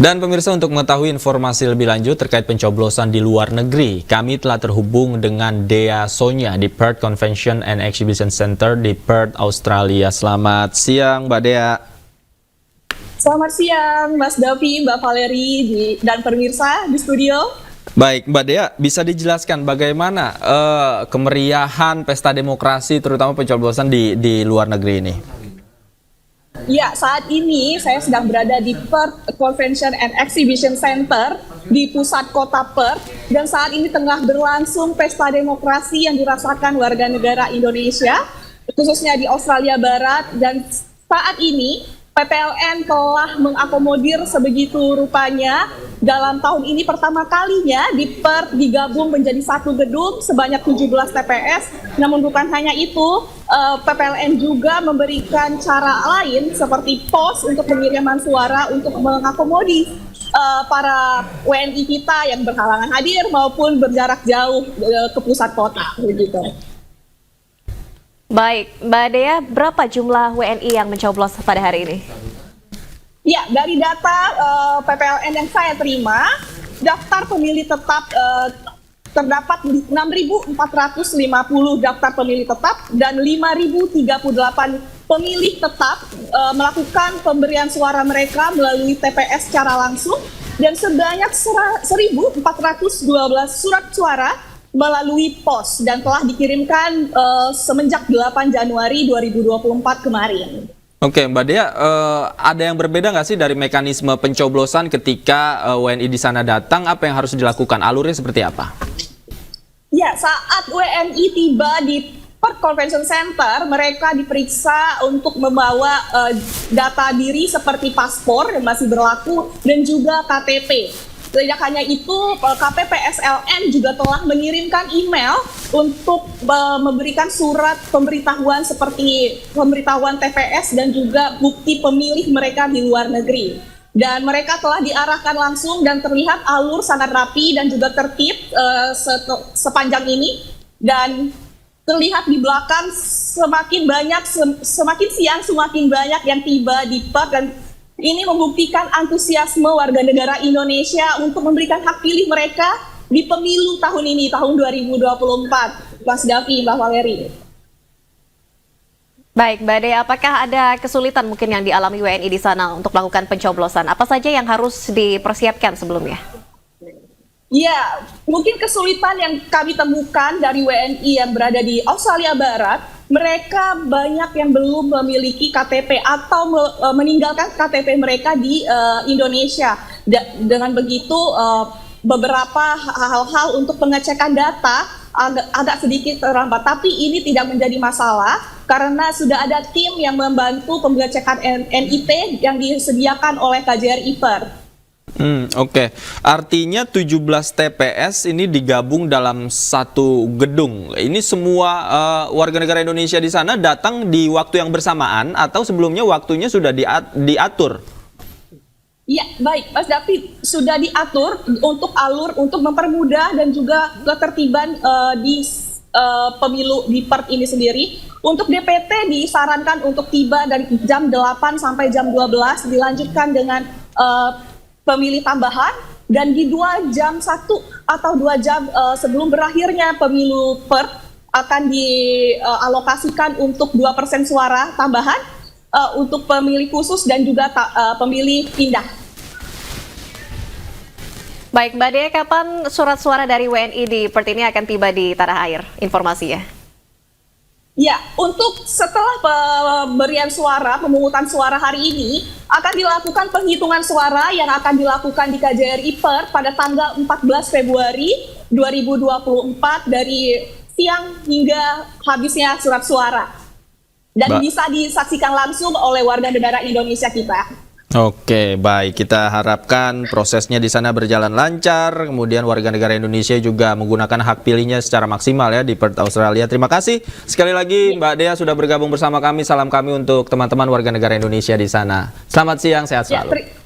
Dan pemirsa, untuk mengetahui informasi lebih lanjut terkait pencoblosan di luar negeri, kami telah terhubung dengan Dea Sonya di Perth Convention and Exhibition Center di Perth, Australia. Selamat siang, Mbak Dea. Selamat siang, Mas Davi, Mbak Valeri, dan pemirsa di studio. Baik, Mbak Dea, bisa dijelaskan bagaimana kemeriahan pesta demokrasi, terutama pencoblosan di luar negeri ini? Ya, saat ini saya sedang berada di Perth Convention and Exhibition Center di pusat kota Perth, dan saat ini tengah berlangsung pesta demokrasi yang dirasakan warga negara Indonesia, khususnya di Australia Barat, dan saat ini PPLN telah mengakomodir sebegitu rupanya. Dalam tahun ini pertama kalinya di Perth digabung menjadi satu gedung sebanyak 17 TPS. Namun bukan hanya itu, PPLN juga memberikan cara lain seperti pos untuk pengiriman suara untuk mengakomodir para WNI kita yang berhalangan hadir maupun berjarak jauh ke pusat kota, begitu. Baik, Mbak Dea, berapa jumlah WNI yang mencoblos pada hari ini? Ya, dari data PPLN yang saya terima, daftar pemilih tetap terdapat 6.450 daftar pemilih tetap dan 5.038 pemilih tetap melakukan pemberian suara mereka melalui TPS secara langsung, dan sebanyak 1.412 surat suara melalui pos dan telah dikirimkan semenjak 8 Januari 2024 kemarin. Oke, Mbak Dea, ada yang berbeda nggak sih dari mekanisme pencoblosan ketika WNI di sana datang? Apa yang harus dilakukan? Alurnya seperti apa? Ya, saat WNI tiba di Perth Convention Center, mereka diperiksa untuk membawa data diri seperti paspor yang masih berlaku dan juga KTP. Tidak hanya itu, KPPSLN juga telah mengirimkan email untuk memberikan surat pemberitahuan seperti pemberitahuan TPS dan juga bukti pemilih mereka di luar negeri. Dan mereka telah diarahkan langsung dan terlihat alur sangat rapi dan juga tertib sepanjang ini. Dan terlihat di belakang semakin siang semakin banyak yang tiba di Perth, dan ini membuktikan antusiasme warga negara Indonesia untuk memberikan hak pilih mereka di pemilu tahun ini, tahun 2024. Mas Davi, Mbak Valeri. Baik, Mbak Dea, apakah ada kesulitan mungkin yang dialami WNI di sana untuk melakukan pencoblosan? Apa saja yang harus dipersiapkan sebelumnya? Ya, mungkin kesulitan yang kami temukan dari WNI yang berada di Australia Barat, mereka banyak yang belum memiliki KTP atau meninggalkan KTP mereka di Indonesia. Dengan begitu, beberapa hal-hal untuk pengecekan data agak sedikit terlambat. Tapi ini tidak menjadi masalah karena sudah ada tim yang membantu pengecekan NIT yang disediakan oleh KJRI Perth. Oke. Artinya 17 TPS ini digabung dalam satu gedung. Ini semua warga negara Indonesia di sana datang di waktu yang bersamaan atau sebelumnya waktunya sudah diatur? Ya, baik, Mas David, sudah diatur untuk alur untuk mempermudah dan juga ketertiban di pemilu di Perth ini sendiri. Untuk DPT disarankan untuk tiba dari jam 8 sampai jam 12, dilanjutkan dengan pemilih tambahan, dan di 2 jam 1 atau 2 jam sebelum berakhirnya pemilu Perth akan dialokasikan untuk 2% suara tambahan untuk pemilih khusus dan juga pemilih pindah. Baik, Mbak Dea, kapan surat suara dari WNI di Perth ini akan tiba di tanah air? Informasinya. Ya, untuk setelah pemberian suara, pemungutan suara hari ini, akan dilakukan penghitungan suara yang akan dilakukan di KJRI Perth pada tanggal 14 Februari 2024 dari siang hingga habisnya surat suara. Dan bisa disaksikan langsung oleh warga negara Indonesia kita. Oke, baik. Kita harapkan prosesnya di sana berjalan lancar, kemudian warga negara Indonesia juga menggunakan hak pilihnya secara maksimal ya di Perth, Australia. Terima kasih sekali lagi Mbak Dea sudah bergabung bersama kami. Salam kami untuk teman-teman warga negara Indonesia di sana. Selamat siang, sehat selalu.